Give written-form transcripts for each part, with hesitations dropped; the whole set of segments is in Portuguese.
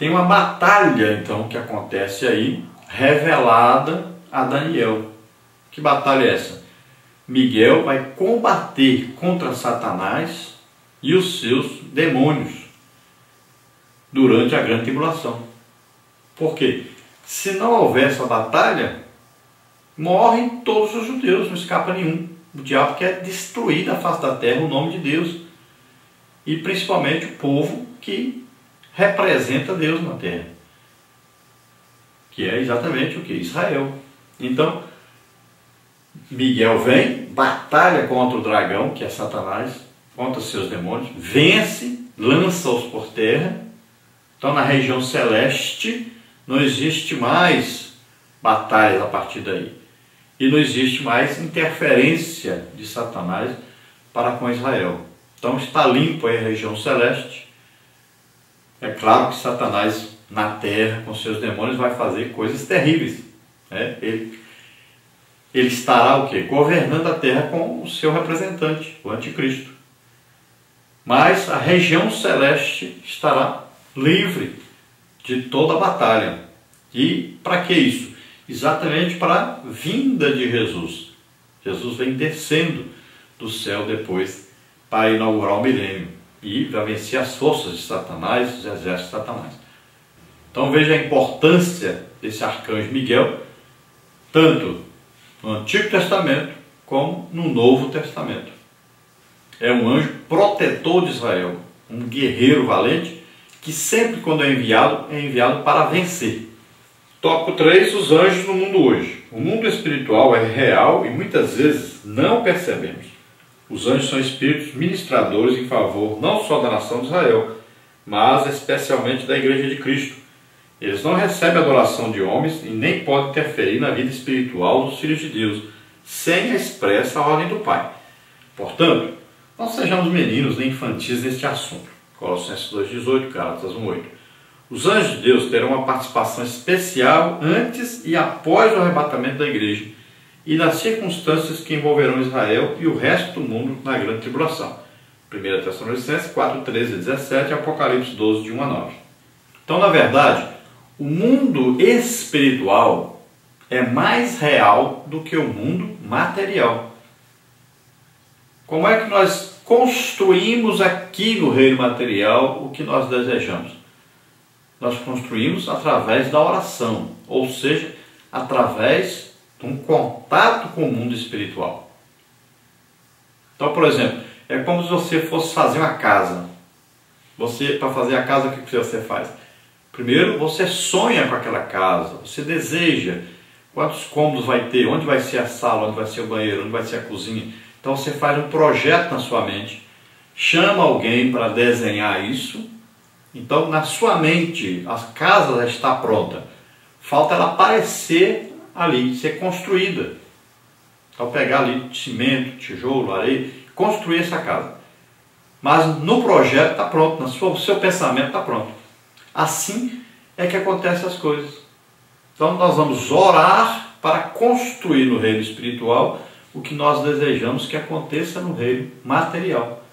Tem uma batalha, então, que acontece aí, revelada a Daniel. Que batalha é essa? Miguel vai combater contra Satanás e os seus demônios durante a grande tribulação. Por quê? Se não houver essa batalha, morrem todos os judeus, não escapa nenhum. O diabo quer destruir da face da terra o nome de Deus. E principalmente o povo que representa Deus na terra. Que é exatamente o que? Israel. Então, Miguel vem, batalha contra o dragão, que é Satanás, contra seus demônios, vence, lança-os por terra. Então, na região celeste, não existe mais batalhas a partir daí. E não existe mais interferência de Satanás para com Israel. Então, está limpo aí a região celeste. É claro que Satanás, na terra, com seus demônios, vai fazer coisas terríveis. Né? Ele estará o quê? Governando a terra com o seu representante, o anticristo. Mas a região celeste estará livre de toda a batalha. E para que isso? Exatamente para a vinda de Jesus. Jesus vem descendo do céu depois para inaugurar o milênio e vai vencer as forças de Satanás, os exércitos de Satanás. Então veja a importância desse arcanjo Miguel, tanto no Antigo Testamento como no Novo Testamento. É um anjo protetor de Israel, um guerreiro valente que sempre quando é enviado para vencer. Tópico 3, os anjos no mundo hoje. O mundo espiritual é real e muitas vezes não percebemos. Os anjos são espíritos ministradores em favor não só da nação de Israel, mas especialmente da Igreja de Cristo. Eles não recebem adoração de homens e nem podem interferir na vida espiritual dos filhos de Deus, sem a expressa ordem do Pai. Portanto, não sejamos meninos nem infantis neste assunto. Colossenses 2,18, Gálatas 1,8. Os anjos de Deus terão uma participação especial antes e após o arrebatamento da igreja e nas circunstâncias que envolverão Israel e o resto do mundo na grande tribulação. 1 Tessalonicenses 4, 13 a 17 e Apocalipse 12, de 1 a 9. Então, na verdade, o mundo espiritual é mais real do que o mundo material. Como é que nós construímos aqui no reino material o que nós desejamos? Nós construímos através da oração, ou seja, através de um contato com o mundo espiritual. Então, por exemplo, é como se você fosse fazer uma casa. Para fazer a casa, o que você faz? Primeiro, você sonha com aquela casa, você deseja quantos cômodos vai ter, onde vai ser a sala, onde vai ser o banheiro, onde vai ser a cozinha. Então, você faz um projeto na sua mente, chama alguém para desenhar isso. Então, na sua mente, a casa já está pronta. Falta ela aparecer ali, ser construída. Então, pegar ali cimento, tijolo, areia, construir essa casa. Mas no projeto está pronto, o seu pensamento está pronto. Assim é que acontecem as coisas. Então, nós vamos orar para construir no reino espiritual o que nós desejamos que aconteça no reino material.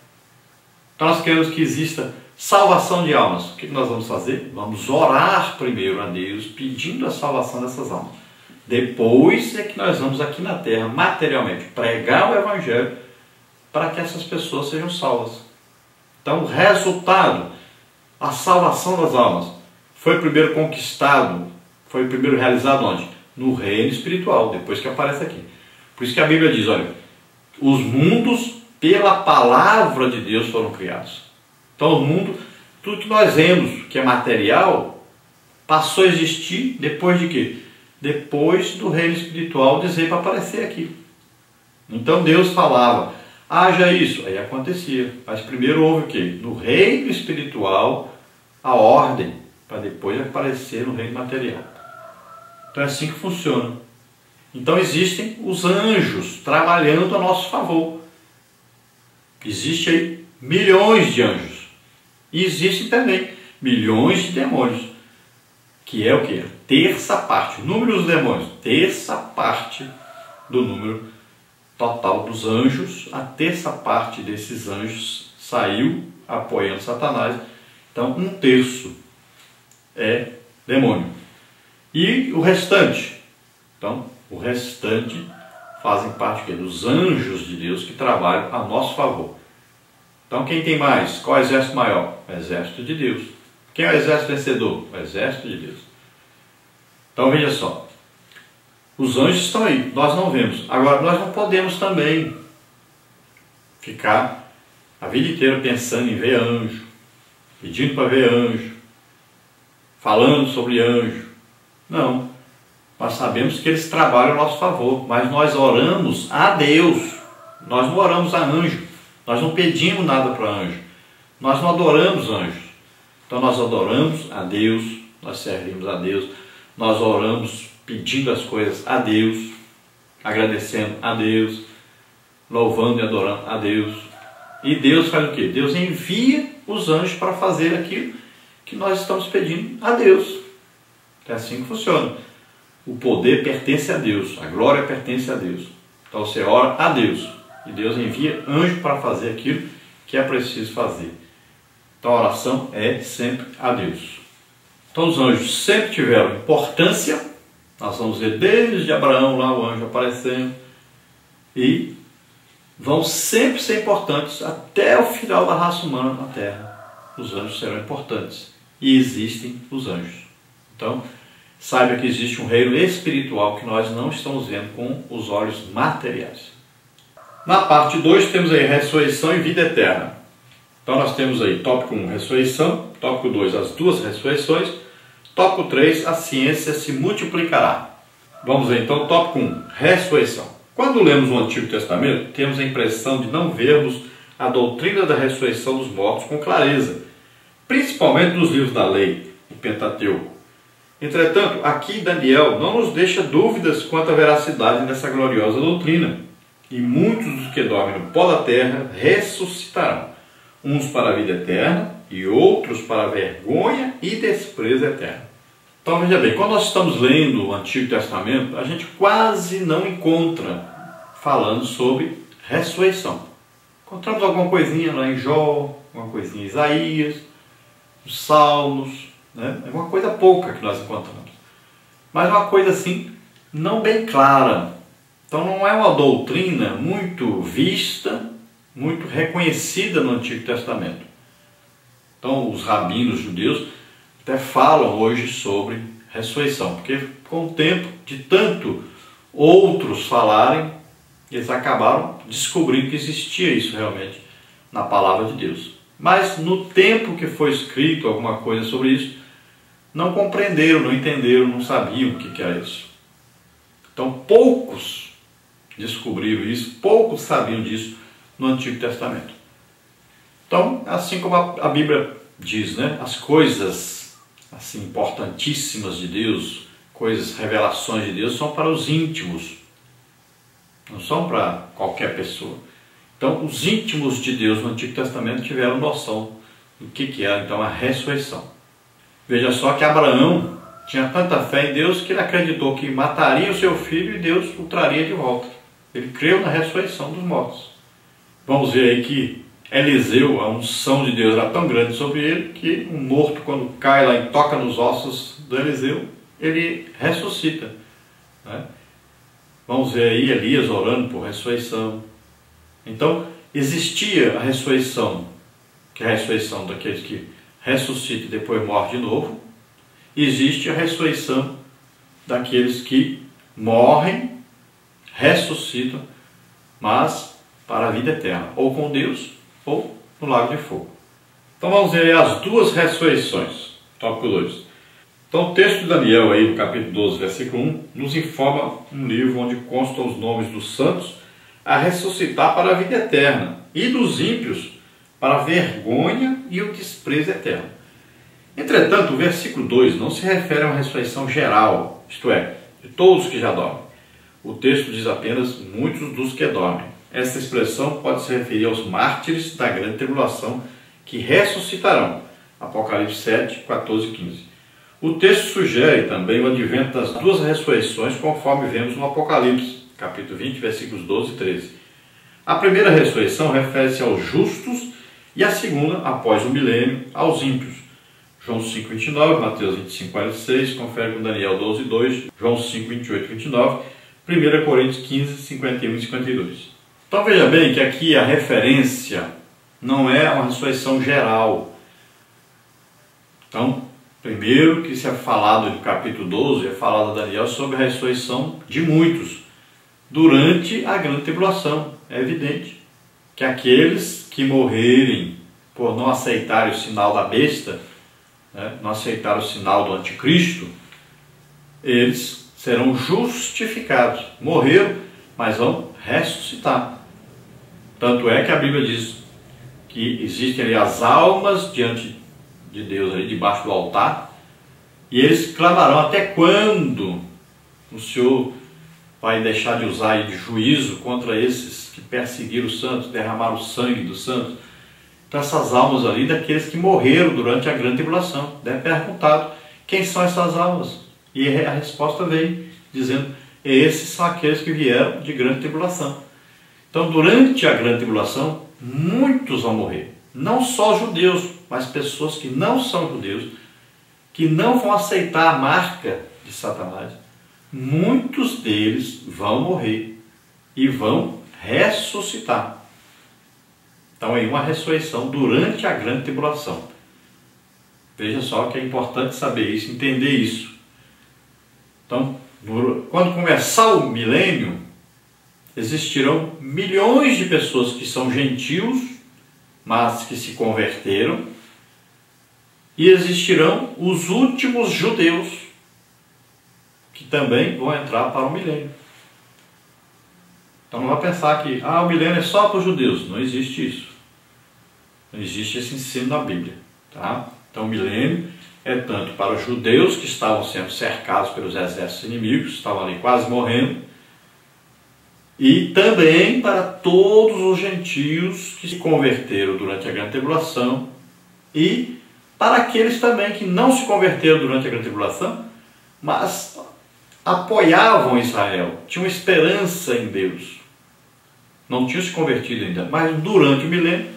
Então, nós queremos que exista salvação de almas. O que nós vamos fazer? Vamos orar primeiro a Deus, pedindo a salvação dessas almas. Depois é que nós vamos aqui na terra, materialmente, pregar o Evangelho para que essas pessoas sejam salvas. Então, o resultado, a salvação das almas, foi primeiro conquistado, foi primeiro realizado onde? No reino espiritual, depois que aparece aqui. Por isso que a Bíblia diz, olha, os mundos pela palavra de Deus foram criados. Então o mundo, tudo que nós vemos que é material, passou a existir depois de quê? Depois do reino espiritual dizer para aparecer aqui. Então Deus falava, haja isso, aí acontecia. Mas primeiro houve o quê? No reino espiritual, a ordem, para depois aparecer no reino material. Então é assim que funciona. Então existem os anjos trabalhando a nosso favor. Existe aí milhões de anjos. E existem também milhões de demônios, que é o que? A terça parte, o número dos demônios, terça parte do número total dos anjos, a terça parte desses anjos saiu apoiando Satanás. Então, um terço é demônio. E o restante? Então, o restante fazem parte dos anjos de Deus que trabalham a nosso favor. Então, quem tem mais? Qual é o exército maior? O exército de Deus. Quem é o exército vencedor? O exército de Deus. Então, veja só. Os anjos estão aí, nós não vemos. Agora, nós não podemos também ficar a vida inteira pensando em ver anjo, pedindo para ver anjo, falando sobre anjo. Não. Nós sabemos que eles trabalham a nosso favor, mas nós oramos a Deus. Nós não oramos a anjo. Nós não pedimos nada para anjo. Nós não adoramos anjos. Então nós adoramos a Deus, nós servimos a Deus, nós oramos pedindo as coisas a Deus, agradecendo a Deus, louvando e adorando a Deus. E Deus faz o quê? Deus envia os anjos para fazer aquilo que nós estamos pedindo a Deus. É assim que funciona. O poder pertence a Deus, a glória pertence a Deus. Então você ora a Deus e Deus envia anjo para fazer aquilo que é preciso fazer. Então a oração é sempre a Deus. Então os anjos sempre tiveram importância. Nós vamos ver desde Abraão lá o anjo aparecendo. E vão sempre ser importantes até o final da raça humana na Terra. Os anjos serão importantes. E existem os anjos. Então, saiba que existe um reino espiritual que nós não estamos vendo com os olhos materiais. Na parte 2 temos aí ressurreição e vida eterna. Então nós temos aí tópico 1, ressurreição. Tópico 2, as duas ressurreições. Tópico 3, a ciência se multiplicará. Vamos ver então, tópico 1, ressurreição. Quando lemos o Antigo Testamento, temos a impressão de não vermos a doutrina da ressurreição dos mortos com clareza, principalmente nos livros da lei, o Pentateuco. Entretanto, aqui Daniel não nos deixa dúvidas quanto à veracidade dessa gloriosa doutrina, e muitos dos que dormem no pó da terra ressuscitarão, uns para a vida eterna e outros para a vergonha e desprezo eterno. Então veja bem, quando nós estamos lendo o Antigo Testamento, a gente quase não encontra falando sobre ressurreição. Encontramos alguma coisinha lá em Jó, alguma coisinha em Isaías, os Salmos, né? É uma coisa pouca que nós encontramos. Mas uma coisa assim, não bem clara. Então não é uma doutrina muito vista, muito reconhecida no Antigo Testamento. Então os rabinos judeus até falam hoje sobre ressurreição, porque com o tempo de tanto outros falarem, eles acabaram descobrindo que existia isso realmente na palavra de Deus. Mas no tempo que foi escrito alguma coisa sobre isso, não compreenderam, não entenderam, não sabiam o que era isso. Então poucos descobriram isso, poucos sabiam disso no Antigo Testamento. Então, assim como a Bíblia diz, né, as coisas assim importantíssimas de Deus, coisas, revelações de Deus, são para os íntimos, não são para qualquer pessoa. Então, os íntimos de Deus no Antigo Testamento tiveram noção do que era então a ressurreição. Veja só que Abraão tinha tanta fé em Deus que ele acreditou que mataria o seu filho e Deus o traria de volta. Ele creu na ressurreição dos mortos. Vamos ver aí que Eliseu, a unção de Deus era tão grande sobre ele que um morto, quando cai lá e toca nos ossos do Eliseu, ele ressuscita, né? Vamos ver aí Elias orando por ressurreição. Então, existia a ressurreição, que é a ressurreição daqueles que ressuscitam e depois morrem de novo. Existe a ressurreição daqueles que morrem, ressuscitam, mas para a vida eterna, ou com Deus, ou no lago de fogo. Então vamos ver as duas ressurreições. Tópico 2. Então o texto de Daniel, aí, no capítulo 12, versículo 1, nos informa um livro onde constam os nomes dos santos a ressuscitar para a vida eterna e dos ímpios para a vergonha e o desprezo eterno. Entretanto, o versículo 2 não se refere a uma ressurreição geral, isto é, de todos que já dormem. O texto diz apenas muitos dos que dormem. Essa expressão pode se referir aos mártires da grande tribulação que ressuscitarão. Apocalipse 7, 14 e 15. O texto sugere também o advento das duas ressurreições, conforme vemos no Apocalipse, capítulo 20, versículos 12 e 13. A primeira ressurreição refere-se aos justos e a segunda, após o milênio, aos ímpios. João 5, 29, Mateus 25, 46, confere com Daniel 12, 2, João 5, 28, 29, 1 Coríntios 15, 51 e 52. Então veja bem que aqui a referência não é uma ressurreição geral. Então, primeiro que se é falado no capítulo 12, é falado a Daniel sobre a ressurreição de muitos durante a grande tribulação. É evidente que aqueles que morrerem por não aceitarem o sinal da besta, não aceitarem o sinal do anticristo, eles serão justificados. Morreram, mas vão ressuscitar. Tanto é que a Bíblia diz que existem ali as almas diante de Deus, ali debaixo do altar, e eles clamarão: até quando o Senhor vai deixar de usar de juízo contra esses que perseguiram os santos, derramaram o sangue dos santos? Então essas almas ali daqueles que morreram durante a grande tribulação. Deve ter perguntado: quem são essas almas? E a resposta vem dizendo: esses são aqueles que vieram de grande tribulação. Então durante a grande tribulação muitos vão morrer. Não só judeus, mas pessoas que não são judeus, que não vão aceitar a marca de Satanás. Muitos deles vão morrer e vão ressuscitar. Então aí uma ressurreição durante a grande tribulação. Veja só que é importante saber isso, entender isso. Então, quando começar o milênio, existirão milhões de pessoas que são gentios, mas que se converteram, e existirão os últimos judeus, que também vão entrar para o milênio. Então não vai pensar que o milênio é só para os judeus. Não existe isso. Não existe esse ensino na Bíblia. Tá? Então o milênio é tanto para os judeus que estavam sendo cercados pelos exércitos inimigos, estavam ali quase morrendo, e também para todos os gentios que se converteram durante a grande tribulação, e para aqueles também que não se converteram durante a grande tribulação, mas apoiavam Israel, tinham esperança em Deus. Não tinham se convertido ainda, mas durante o milênio,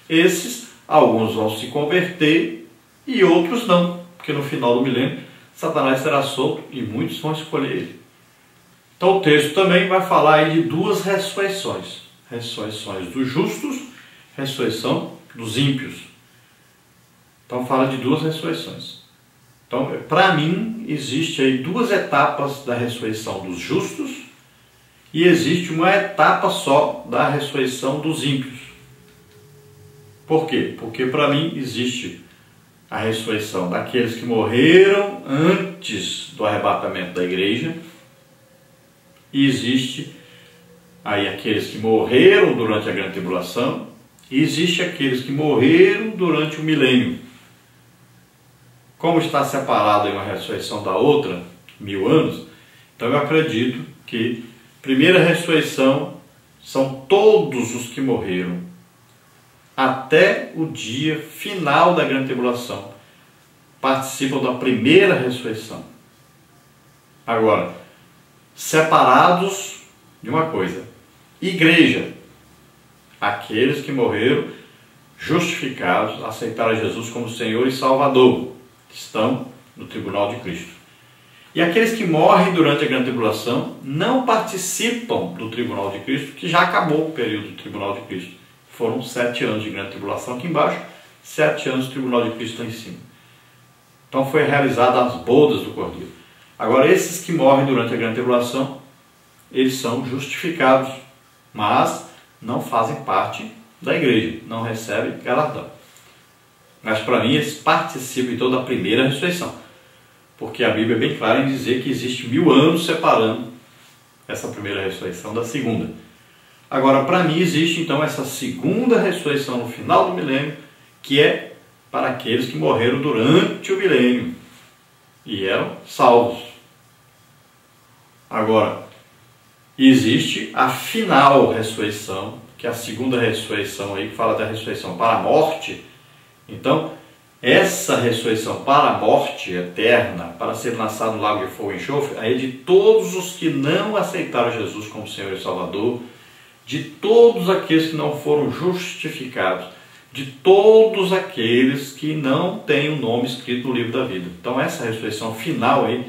esses, alguns vão se converter e outros não, porque no final do milênio, Satanás será solto e muitos vão escolher ele. Então o texto também vai falar aí de duas ressurreições. Ressurreições dos justos, ressurreição dos ímpios. Então fala de duas ressurreições. Então, para mim, existe aí duas etapas da ressurreição dos justos e existe uma etapa só da ressurreição dos ímpios. Por quê? Porque para mim existe a ressurreição daqueles que morreram antes do arrebatamento da igreja, e existe aí aqueles que morreram durante a grande tribulação, e existe aqueles que morreram durante o milênio. Como está separado aí uma ressurreição da outra, 1000 anos, então eu acredito que a primeira ressurreição são todos os que morreram até o dia final da grande tribulação, participam da primeira ressurreição. Agora, separados de uma coisa: igreja, aqueles que morreram justificados, aceitaram Jesus como Senhor e Salvador, estão no tribunal de Cristo. E aqueles que morrem durante a grande tribulação não participam do tribunal de Cristo, que já acabou o período do tribunal de Cristo. Foram 7 anos de grande tribulação aqui embaixo, 7 anos do tribunal de Cristo lá em cima. Então foi realizada as bodas do Cordeiro. Agora esses que morrem durante a grande tribulação, eles são justificados, mas não fazem parte da igreja, não recebem galardão. Mas para mim eles participam então da primeira ressurreição, porque a Bíblia é bem clara em dizer que existe 1000 anos separando essa primeira ressurreição da segunda. Agora, para mim existe então essa segunda ressurreição no final do milênio, que é para aqueles que morreram durante o milênio e eram salvos. Agora, existe a final ressurreição, que é a segunda ressurreição aí, que fala da ressurreição para a morte. Então, essa ressurreição para a morte eterna, para ser lançado no lago de fogo e enxofre, aí é de todos os que não aceitaram Jesus como Senhor e Salvador, de todos aqueles que não foram justificados, de todos aqueles que não têm o nome escrito no livro da vida. Então essa ressurreição final aí